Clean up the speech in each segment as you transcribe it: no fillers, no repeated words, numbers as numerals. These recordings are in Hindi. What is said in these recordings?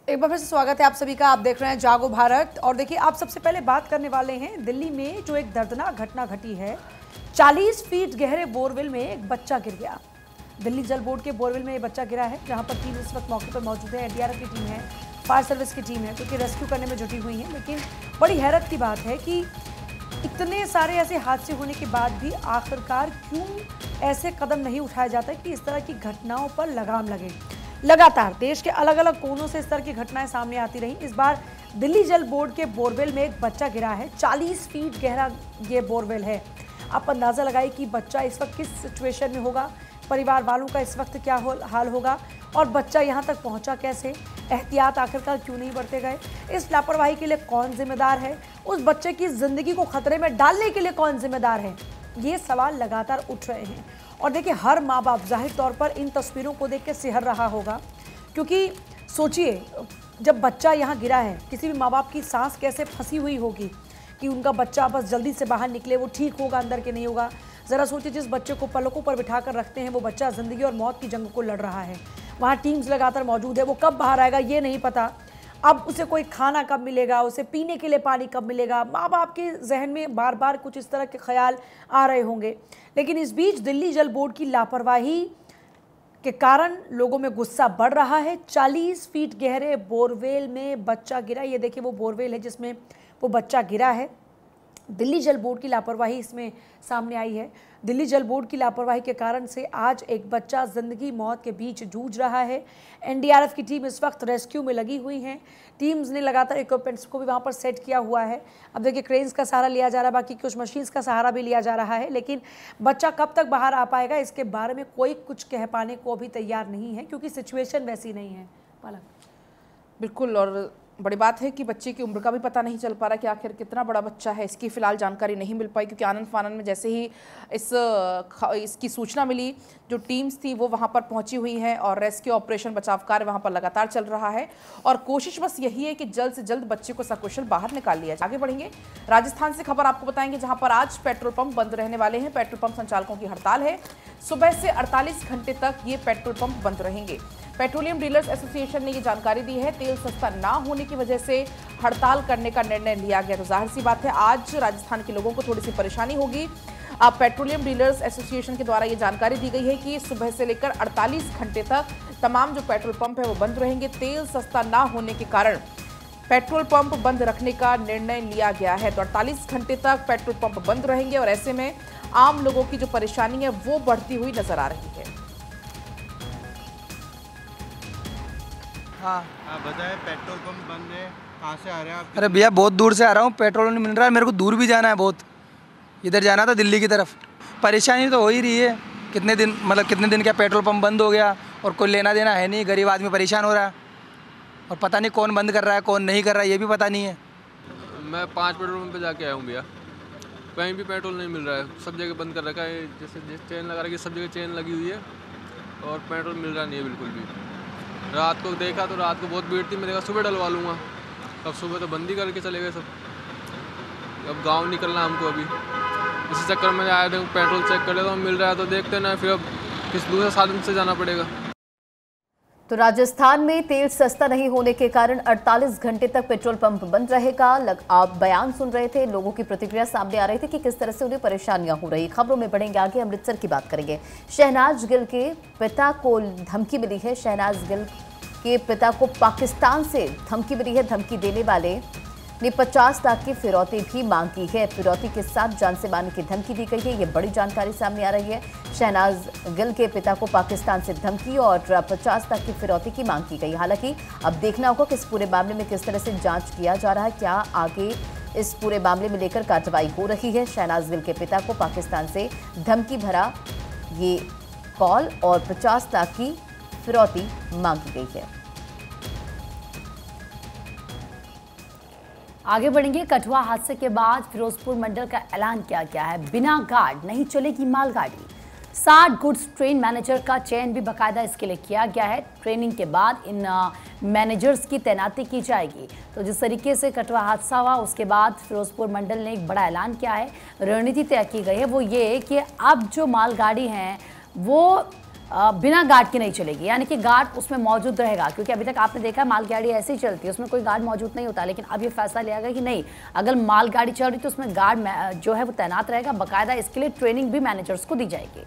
एक बार फिर से स्वागत है आप सभी का। आप देख रहे हैं जागो भारत। और देखिए, आप सबसे पहले बात करने वाले हैं दिल्ली में जो एक दर्दनाक घटना घटी है। 40 फीट गहरे बोरवेल में एक बच्चा गिर गया। दिल्ली जल बोर्ड के बोरवेल में ये बच्चा गिरा है, जहां पर टीम इस वक्त मौके पर मौजूद है। एनडीआरएफ की टीम है, फायर सर्विस की टीम है, जो कि रेस्क्यू करने में जुटी हुई है। लेकिन बड़ी हैरत की बात है कि इतने सारे ऐसे हादसे होने के बाद भी आखिरकार क्यों ऐसे कदम नहीं उठाया जाता कि इस तरह की घटनाओं पर लगाम लगे। लगातार देश के अलग अलग कोनों से इस तरह की घटनाएं सामने आती रही। इस बार दिल्ली जल बोर्ड के बोरवेल में एक बच्चा गिरा है। 40 फीट गहरा ये बोरवेल है। आप अंदाजा लगाइए कि बच्चा इस वक्त किस सिचुएशन में होगा, परिवार वालों का इस वक्त क्या हाल होगा, और बच्चा यहाँ तक पहुँचा कैसे, एहतियात आखिरकार क्यों नहीं बरते गए, इस लापरवाही के लिए कौन जिम्मेदार है, उस बच्चे की जिंदगी को खतरे में डालने के लिए कौन जिम्मेदार है, ये सवाल लगातार उठ रहे हैं। और देखिए, हर माँ बाप जाहिर तौर पर इन तस्वीरों को देख के सिहर रहा होगा, क्योंकि सोचिए जब बच्चा यहाँ गिरा है, किसी भी माँ बाप की सांस कैसे फंसी हुई होगी कि उनका बच्चा बस जल्दी से बाहर निकले, वो ठीक होगा अंदर के नहीं होगा। ज़रा सोचिए, जिस बच्चे को पलकों पर बिठा कर रखते हैं, वो बच्चा ज़िंदगी और मौत की जंग को लड़ रहा है। वहाँ टीम्स लगातार मौजूद है, वो कब बाहर आएगा ये नहीं पता। अब उसे कोई खाना कब मिलेगा, उसे पीने के लिए पानी कब मिलेगा, माँ बाप के जहन में बार बार कुछ इस तरह के ख्याल आ रहे होंगे। लेकिन इस बीच दिल्ली जल बोर्ड की लापरवाही के कारण लोगों में गुस्सा बढ़ रहा है। 40 फीट गहरे बोरवेल में बच्चा गिरा। ये देखिए वो बोरवेल है जिसमें वो बच्चा गिरा है। दिल्ली जल बोर्ड की लापरवाही इसमें सामने आई है। दिल्ली जल बोर्ड की लापरवाही के कारण से आज एक बच्चा जिंदगी मौत के बीच जूझ रहा है। एनडीआरएफ की टीम इस वक्त रेस्क्यू में लगी हुई हैं। टीम्स ने लगातार इक्विपमेंट्स को भी वहाँ पर सेट किया हुआ है। अब देखिए, क्रेन्स का सहारा लिया जा रहा है, बाकी कुछ मशीन्स का सहारा भी लिया जा रहा है। लेकिन बच्चा कब तक बाहर आ पाएगा, इसके बारे में कोई कुछ कह पाने को अभी तैयार नहीं है, क्योंकि सिचुएशन वैसी नहीं है। बिल्कुल, और बड़ी बात है कि बच्चे की उम्र का भी पता नहीं चल पा रहा कि आखिर कितना बड़ा बच्चा है, इसकी फ़िलहाल जानकारी नहीं मिल पाई, क्योंकि आनंद फानन में जैसे ही इसकी सूचना मिली, जो टीम्स थी वो वहाँ पर पहुँची हुई हैं और रेस्क्यू ऑपरेशन, बचाव कार्य वहाँ पर लगातार चल रहा है। और कोशिश बस यही है कि जल्द से जल्द बच्चे को सकुशल बाहर निकाल लिया जाए। आगे बढ़ेंगे, राजस्थान से खबर आपको बताएंगे, जहाँ पर आज पेट्रोल पंप बंद रहने वाले हैं। पेट्रोल पंप संचालकों की हड़ताल है। सुबह से 48 घंटे तक ये पेट्रोल पंप बंद रहेंगे। पेट्रोलियम डीलर्स एसोसिएशन ने ये जानकारी दी है। तेल सस्ता ना होने की वजह से हड़ताल करने का निर्णय लिया गया। तो जाहिर सी बात है, आज राजस्थान के लोगों को थोड़ी सी परेशानी होगी। अब पेट्रोलियम डीलर्स एसोसिएशन के द्वारा ये जानकारी दी गई है कि सुबह से लेकर 48 घंटे तक तमाम जो पेट्रोल पंप है वो बंद रहेंगे। तेल सस्ता ना होने के कारण पेट्रोल पंप बंद रखने का निर्णय लिया गया है। तो 48 घंटे तक पेट्रोल पंप बंद रहेंगे और ऐसे में आम लोगों की जो परेशानी है वो बढ़ती हुई नजर आ रही है। हाँ, बताएं, पेट्रोल पंप बंद है, कहाँ से आ रहे हैं आप? अरे भैया बहुत दूर से आ रहा हूँ, पेट्रोल नहीं मिल रहा है, मेरे को दूर भी जाना है बहुत, इधर जाना था दिल्ली की तरफ। परेशानी तो हो ही रही है, कितने दिन क्या पेट्रोल पंप बंद हो गया और कोई लेना देना है नहीं, गरीब आदमी परेशान हो रहा है और पता नहीं कौन बंद कर रहा है कौन नहीं कर रहा है, ये भी पता नहीं है। मैं 5 पेट्रोल पंप पे जाके आया हूँ भैया, कहीं भी पेट्रोल नहीं मिल रहा है, सब जगह बंद कर रखा है। जैसे चेन लगा रखी है, सब जगह चेन लगी हुई है और पेट्रोल मिल रहा नहीं है बिल्कुल भी। रात को देखा तो रात को बहुत भीड़ थी, मैंने कहा सुबह डलवा लूँगा, अब सुबह तो बंद ही करके चले गए सब। अब गांव निकलना हमको, अभी इसी चक्कर में आया थे, पेट्रोल चेक कर लेता हूँ, मिल रहा है तो देखते ना, फिर अब किस दूसरे साधन से जाना पड़ेगा। तो राजस्थान में तेल सस्ता नहीं होने के कारण 48 घंटे तक पेट्रोल पंप बंद रहेगा। आप बयान सुन रहे थे, लोगों की प्रतिक्रिया सामने आ रही थी कि किस तरह से उन्हें परेशानियां हो रही। खबरों में बढ़ेंगे आगे, अमृतसर की बात करेंगे। शहनाज गिल के पिता को धमकी मिली है। शहनाज गिल के पिता को पाकिस्तान से धमकी मिली है। धमकी देने वाले ने 50 लाख की फिरौती भी मांगी है। फिरौती के साथ जान से मारने की धमकी दी गई है। ये बड़ी जानकारी सामने आ रही है। शहनाज गिल के पिता को पाकिस्तान से धमकी और 50 लाख की फिरौती की मांग की गई। हालांकि अब देखना होगा कि इस पूरे मामले में किस तरह से जांच किया जा रहा है, क्या आगे इस पूरे मामले में लेकर कार्रवाई हो रही है। शहनाज गिल के पिता को पाकिस्तान से धमकी भरा ये कॉल और 50 लाख की फिरौती मांगी गई है। आगे बढ़ेंगे। कठुआ हादसे के बाद फिरोजपुर मंडल का ऐलान किया गया है, बिना गार्ड नहीं चलेगी मालगाड़ी। 60 गुड्स ट्रेन मैनेजर का चयन भी बाकायदा इसके लिए किया गया है। ट्रेनिंग के बाद इन मैनेजर्स की तैनाती की जाएगी। तो जिस तरीके से कठुआ हादसा हुआ उसके बाद फिरोजपुर मंडल ने एक बड़ा ऐलान किया है, रणनीति तय की गई है। वो ये कि अब जो मालगाड़ी हैं वो बिना गार्ड के नहीं चलेगी, यानी कि गार्ड उसमें मौजूद रहेगा, क्योंकि अभी तक आपने देखा मालगाड़ी ऐसे ही चलती है, उसमें कोई गार्ड मौजूद नहीं होता। लेकिन अब ये फैसला लिया गया कि नहीं, अगर मालगाड़ी चल रही तो उसमें गार्ड जो है वो तैनात रहेगा, बाकायदा इसके लिए ट्रेनिंग भी मैनेजर्स को दी जाएगी।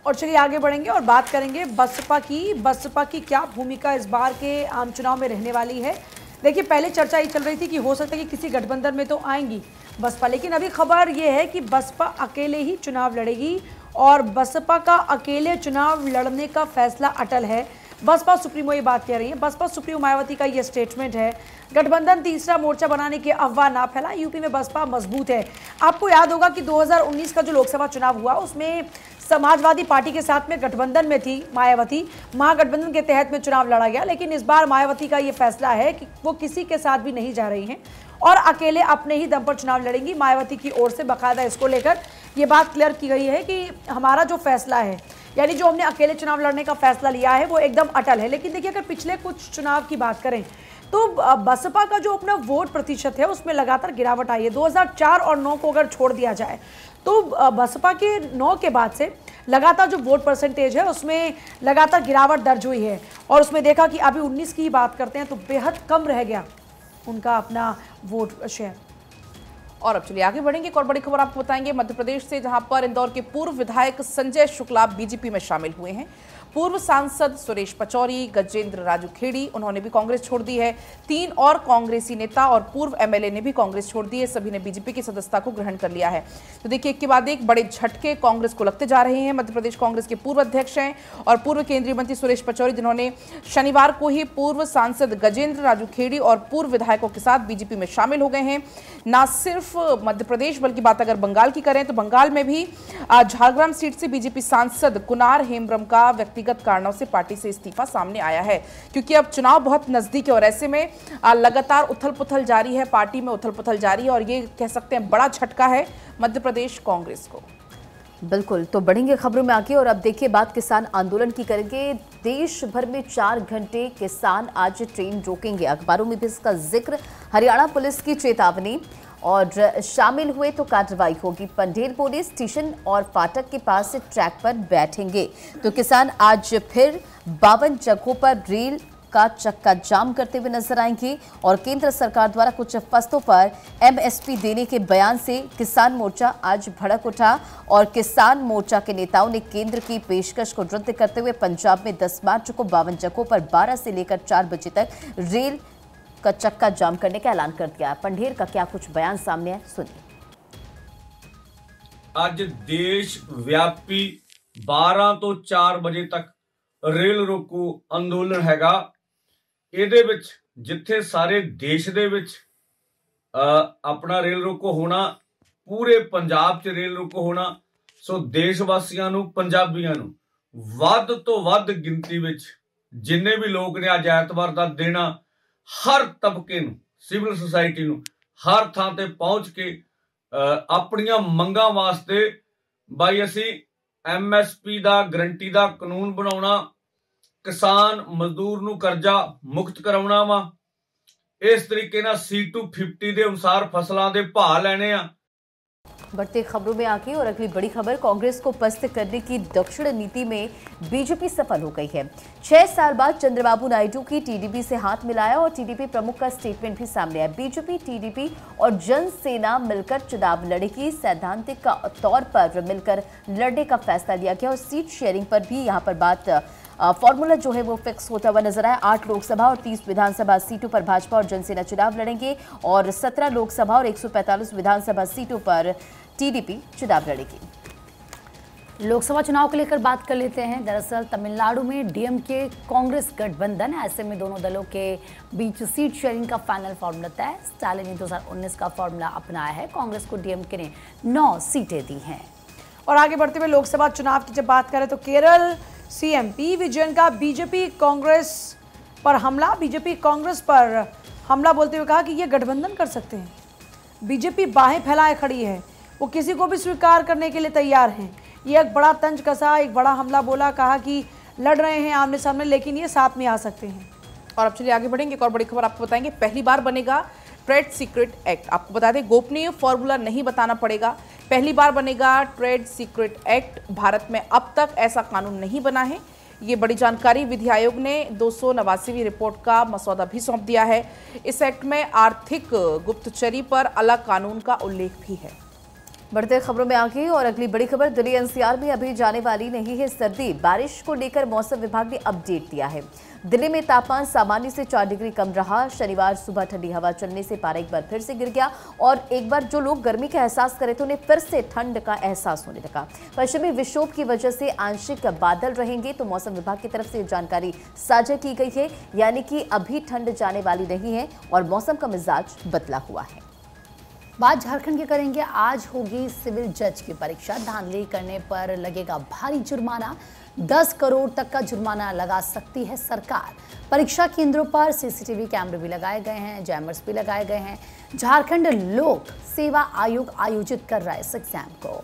और चलिए आगे बढ़ेंगे और बात करेंगे बसपा की क्या भूमिका इस बार के आम चुनाव में रहने वाली है। देखिए, पहले चर्चा ये चल रही थी कि हो सकता है कि किसी गठबंधन में तो आएंगी बसपा, लेकिन अभी खबर ये है कि बसपा अकेले ही चुनाव लड़ेगी और बसपा का अकेले चुनाव लड़ने का फैसला अटल है। बसपा सुप्रीमो ये बात कह रही है। बसपा सुप्रीमो मायावती का ये स्टेटमेंट है, गठबंधन तीसरा मोर्चा बनाने की अफवाह ना फैला, यूपी में बसपा मजबूत है। आपको याद होगा कि 2019 का जो लोकसभा चुनाव हुआ उसमें समाजवादी पार्टी के साथ में गठबंधन में थी मायावती, महागठबंधन के तहत में चुनाव लड़ा गया। लेकिन इस बार मायावती का ये फैसला है कि वो किसी के साथ भी नहीं जा रही हैं और अकेले अपने ही दम पर चुनाव लड़ेंगी। मायावती की ओर से बाकायदा इसको लेकर ये बात क्लियर की गई है कि हमारा जो फैसला है, यानी जो हमने अकेले चुनाव लड़ने का फैसला लिया है, वो एकदम अटल है। लेकिन देखिए, अगर पिछले कुछ चुनाव की बात करें तो बसपा का जो अपना वोट प्रतिशत है उसमें लगातार गिरावट आई है। 2004 और 9 को अगर छोड़ दिया जाए तो बसपा के 9 के बाद से लगातार जो वोट परसेंटेज है उसमें लगातार गिरावट दर्ज हुई है। और उसमें देखा कि अभी 19 की बात करते हैं तो बेहद कम रह गया उनका अपना वोट शेयर। और अब चलिए आगे बढ़ेंगे। एक और बड़ी खबर आपको बताएंगे मध्य प्रदेश से, जहां पर इंदौर के पूर्व विधायक संजय शुक्ला बीजेपी में शामिल हुए हैं। पूर्व सांसद सुरेश पचौरी, गजेंद्र राजू खेड़ी, उन्होंने भी कांग्रेस छोड़ दी है। 3 और कांग्रेसी नेता और पूर्व एमएलए ने भी कांग्रेस छोड़ दी है। सभी ने बीजेपी की सदस्यता को ग्रहण कर लिया है। तो देखिए, एक के बाद एक बड़े झटके कांग्रेस को लगते जा रहे हैं। मध्य प्रदेश कांग्रेस के पूर्व अध्यक्ष हैं और पूर्व केंद्रीय मंत्री सुरेश पचौरी, जिन्होंने शनिवार को ही पूर्व सांसद गजेंद्र राजू खेड़ी और पूर्व विधायकों के साथ बीजेपी में शामिल हो गए हैं। ना सिर्फ मध्य प्रदेश बल्कि बात अगर बंगाल की करें तो बंगाल में भी झारग्राम सीट से बीजेपी सांसद कुनार हेम्ब्रम का व्यक्तिगत कारणों से पार्टी से इस्तीफा सामने आया है, क्योंकि अब चुनाव बहुत नजदीक है और ऐसे में लगातार उथल पुथल जारी है, पार्टी में उथल पुथल जारी है और ये कह सकते हैं बड़ा झटका है मध्य प्रदेश कांग्रेस को। बिल्कुल, तो बढ़ेंगे खबरों में आगे। और अब देखिए, बात किसान आंदोलन की करेंगे। देश भर में 4 घंटे किसान आज ट्रेन रोकेंगे। अखबारों में भी इसका जिक्र। हरियाणा पुलिस की चेतावनी और शामिल हुए तो कार्रवाई होगी। पंडेर पुलिस स्टेशन और फाटक के पास से ट्रैक पर बैठेंगे। तो किसान आज फिर 52 जगहों पर रेल का चक्का जाम करते हुए नजर आएंगे और केंद्र सरकार द्वारा कुछ फसलों पर एमएसपी देने के बयान से किसान मोर्चा आज भड़क उठा और किसान मोर्चा के नेताओं ने केंद्र की पेशकश को रद्द करते हुए पंजाब में 10 मार्च को 52 जगहों पर 12 से लेकर 4 बजे तक रेल का चक्का जाम करने का ऐलान कर दिया। पंडेर का क्या कुछ बयान सामने है, सुनिए। आज देश व्यापी 12 ਤੋਂ 4 ਵਜੇ ਤੱਕ ਰੇਲ ਰੋਕੋ ਅੰਦੋਲਨ ਹੈਗਾ। ਇਹਦੇ ਵਿੱਚ ਜਿੱਥੇ ਸਾਰੇ ਦੇਸ਼ ਦੇ ਵਿੱਚ ਆਪਣਾ ਰੇਲ ਰੋਕੋ ਹੋਣਾ, ਪੂਰੇ ਪੰਜਾਬ 'ਚ ਰੇਲ ਰੋਕੋ ਹੋਣਾ। ਸੋ ਦੇਸ਼ ਵਾਸੀਆਂ ਨੂੰ, ਪੰਜਾਬੀਆਂ ਨੂੰ ਵੱਧ ਤੋਂ ਵੱਧ ਗਿਣਤੀ ਵਿੱਚ ਜਿੰਨੇ ਵੀ ਲੋਕ ਨੇ ਅੱਜ ਐਤਵਾਰ ਦਾ ਦੇਣਾ, ਹਰ ਤਬਕੇ ਨੂੰ, ਸਿਵਲ ਸੁਸਾਇਟੀ ਨੂੰ ਹਰ ਥਾਂ ਤੇ ਪਹੁੰਚ ਕੇ ਆਪਣੀਆਂ ਮੰਗਾਂ ਵਾਸਤੇ ਬਾਈ ਅਸੀਂ ਐਮਐਸਪੀ ਦਾ ਗਰੰਟੀ ਦਾ ਕਾਨੂੰਨ ਬਣਾਉਣਾ, ਕਿਸਾਨ ਮਜ਼ਦੂਰ ਨੂੰ ਕਰਜ਼ਾ ਮੁਕਤ ਕਰਾਉਣਾ ਵਾ। ਇਸ ਤਰੀਕੇ ਨਾਲ C250 ਦੇ ਅਨੁਸਾਰ ਫਸਲਾਂ ਦੇ ਭਾਅ ਲੈਣੇ ਆ। बढ़ते खबरों में आगे और अगली बड़ी खबर, कांग्रेस को पस्त करने की दक्षिण नीति में बीजेपी सफल हो गई है। 6 साल बाद चंद्रबाबू नायडू की टीडीपी से हाथ मिलाया और टीडीपी प्रमुख का स्टेटमेंट भी सामने आया। बीजेपी, टीडीपी और जनसेना मिलकर चुनाव लड़ेगी। सैद्धांतिक तौर पर मिलकर लड़ने का फैसला लिया गया और सीट शेयरिंग पर भी यहाँ पर बात फॉर्मूला जो है वो फिक्स होता हुआ नजर आया। 8 लोकसभा और 30 विधानसभा सीटों पर भाजपा और जनसेना चुनाव लड़ेंगे और 17 लोकसभा और 145 विधानसभा सीटों पर टीडीपी चुनाव लड़ेगी। लोकसभा चुनाव को लेकर बात कर लेते हैं। दरअसल तमिलनाडु में डीएमके कांग्रेस गठबंधन है, ऐसे में दोनों दलों के बीच सीट शेयरिंग का फाइनल फॉर्मूला तय। स्टालिन ने 2019 का फॉर्मूला अपनाया है। कांग्रेस को डीएमके ने 9 सीटें दी हैं। और आगे बढ़ते हुए लोकसभा चुनाव की जब बात करें तो केरल सीएम पी विजयन का बीजेपी कांग्रेस पर हमला। बीजेपी कांग्रेस पर हमला बोलते हुए कहा कि ये गठबंधन कर सकते हैं। बीजेपी बाहें फैलाए खड़ी है, वो किसी को भी स्वीकार करने के लिए तैयार हैं। ये एक बड़ा तंज कसा, एक बड़ा हमला बोला, कहा कि लड़ रहे हैं आमने सामने लेकिन ये साथ में आ सकते हैं। और अब चलिए आगे बढ़ेंगे। एक और बड़ी खबर आपको बताएंगे, पहली बार बनेगा ट्रेड सीक्रेट एक्ट। आपको बता दें, गोपनीय फॉर्मूला नहीं बताना पड़ेगा, पहली बार बनेगा ट्रेड सीक्रेट एक्ट। भारत में अब तक ऐसा कानून नहीं बना है। ये बड़ी जानकारी विधि आयोग ने 289वीं रिपोर्ट का मसौदा भी सौंप दिया है। इस एक्ट में आर्थिक गुप्तचरी पर अलग कानून का उल्लेख भी है। बढ़ते खबरों में आगे और अगली बड़ी खबर, दिल्ली एनसीआर में अभी जाने वाली नहीं है सर्दी। बारिश को लेकर मौसम विभाग ने अपडेट दिया है। दिल्ली में तापमान सामान्य से 4 डिग्री कम रहा। शनिवार सुबह ठंडी हवा चलने से पारा एक बार फिर से गिर गया और एक बार जो लोग गर्मी का एहसास करे थे उन्हें फिर से ठंड का एहसास होने लगा। पश्चिमी विक्षोभ की वजह से आंशिक बादल रहेंगे, तो मौसम विभाग की तरफ से जानकारी साझा की गई है, यानी कि अभी ठंड जाने वाली नहीं है और मौसम का मिजाज बदला हुआ है। बात झारखंड की करेंगे। आज होगी सिविल जज की परीक्षा। धांधली करने पर लगेगा भारी जुर्माना, 10 करोड़ तक का जुर्माना लगा सकती है सरकार। परीक्षा केंद्रों पर सीसीटीवी कैमरे भी लगाए गए हैं, जैमर्स भी लगाए गए हैं। झारखंड लोक सेवा आयोग आयोजित कर रहा है इस एग्जाम को।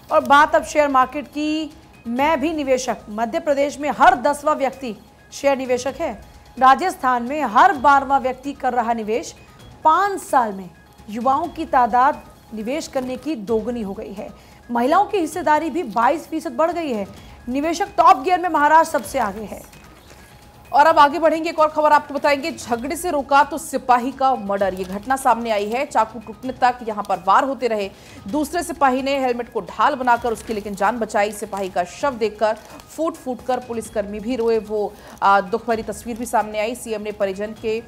और बात अब शेयर मार्केट की। मैं भी निवेशक। मध्य प्रदेश में हर 10वां व्यक्ति शेयर निवेशक है। राजस्थान में हर 12वां व्यक्ति कर रहा निवेश। 5 साल में युवाओं की तादाद निवेश करने की दोगुनी हो गई है। महिलाओं की हिस्सेदारी भी 22% बढ़ गई है। निवेशक टॉप गियर में महाराष्ट्र सबसे आगे है। और अब आगे बढ़ेंगे, एक और खबर आपको बताएंगे। झगड़े से रोका तो सिपाही का मर्डर, ये घटना सामने आई है। चाकू टूटने तक यहां पर वार होते रहे। दूसरे सिपाही ने हेलमेट को ढाल बनाकर उसकी लेकिन जान बचाई। सिपाही का शव देखकर फूट फूट कर पुलिसकर्मी भी रोए। वो दुख भरी तस्वीर भी सामने आई। सीएम ने परिजन के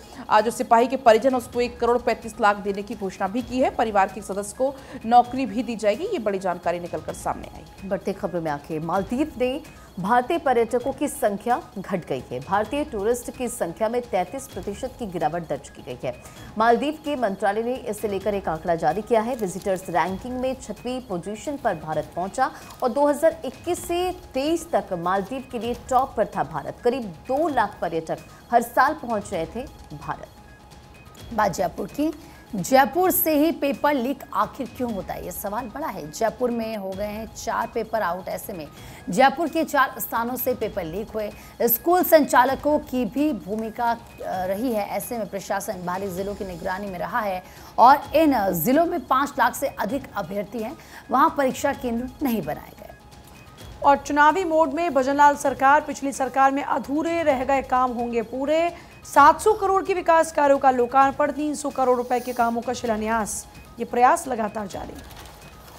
जो सिपाही के परिजन उसको 1 करोड़ 35 लाख देने की घोषणा भी की है। परिवार के सदस्य को नौकरी भी दी जाएगी। ये बड़ी जानकारी निकलकर सामने आई। बढ़ते खबरों में आके मालदीव ने भारतीय पर्यटकों की संख्या घट गई है। भारतीय टूरिस्ट की संख्या में 33% की गिरावट दर्ज की गई है। मालदीव के मंत्रालय ने इसे लेकर एक आंकड़ा जारी किया है। विजिटर्स रैंकिंग में 6वीं पोजीशन पर भारत पहुंचा और 2021 से 23 तक मालदीव के लिए टॉप पर था भारत। करीब 2 लाख पर्यटक हर साल पहुंच रहे थे भारत। बात जयपुर की। जयपुर से ही पेपर लीक आखिर क्यों होता है, ये सवाल बड़ा है। जयपुर में हो गए हैं 4 पेपर आउट। ऐसे में जयपुर के 4 स्थानों से पेपर लीक हुए। स्कूल संचालकों की भी भूमिका रही है। ऐसे में प्रशासन बाहरी जिलों की निगरानी में रहा है और इन जिलों में 5 लाख से अधिक अभ्यर्थी हैं, वहां परीक्षा केंद्र नहीं बनाए गए। और चुनावी मोड में भजनलाल सरकार। पिछली सरकार में अधूरे रह गए काम होंगे पूरे। 700 करोड़ के विकास कार्यों का लोकार्पण, 300 करोड़ रुपए के कामों का शिलान्यास। ये प्रयास लगातार जारी।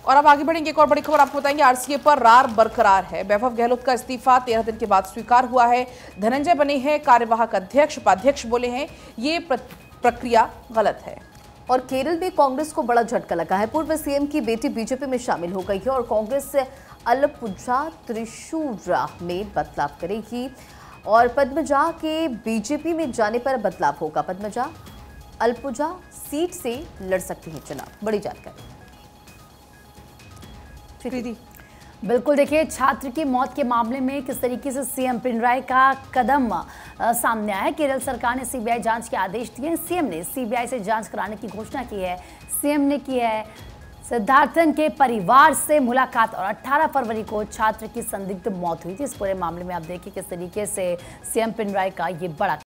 और अब आगे बढ़ेंगे, एक और बड़ी खबर आपको बताएंगे। आरसीए पर रार बरकरार है। वैभव गहलोत का इस्तीफा 13 दिन के बाद स्वीकार हुआ है। धनंजय बने हैं कार्यवाहक अध्यक्ष। उपाध्यक्ष बोले हैं ये प्रक्रिया गलत है। और केरल में कांग्रेस को बड़ा झटका लगा है। पूर्व सीएम की बेटी बीजेपी में शामिल हो गई है और कांग्रेस अलपुजा त्रिशूरा में बदलाव करेगी और पद्मजा के बीजेपी में जाने पर बदलाव होगा। पद्मजा अलपुजा सीट से लड़ सकती है चुनाव। बड़ी जानकारी। बिल्कुल, देखिए छात्र की मौत के मामले में किस तरीके से सीएम पिनराई का कदम सामने आया है। केरल सरकार ने सीबीआई जांच के आदेश दिए। सीएम ने सीबीआई से जांच कराने की घोषणा की है। सीएम ने की है सिद्धार्थन के परिवार से मुलाकात और 18 फरवरी को छात्र की संदिग्ध मौत हुई थी। इस पूरे मामले में आप देखिए किस तरीके से सीएम पिनराई का ये बड़ा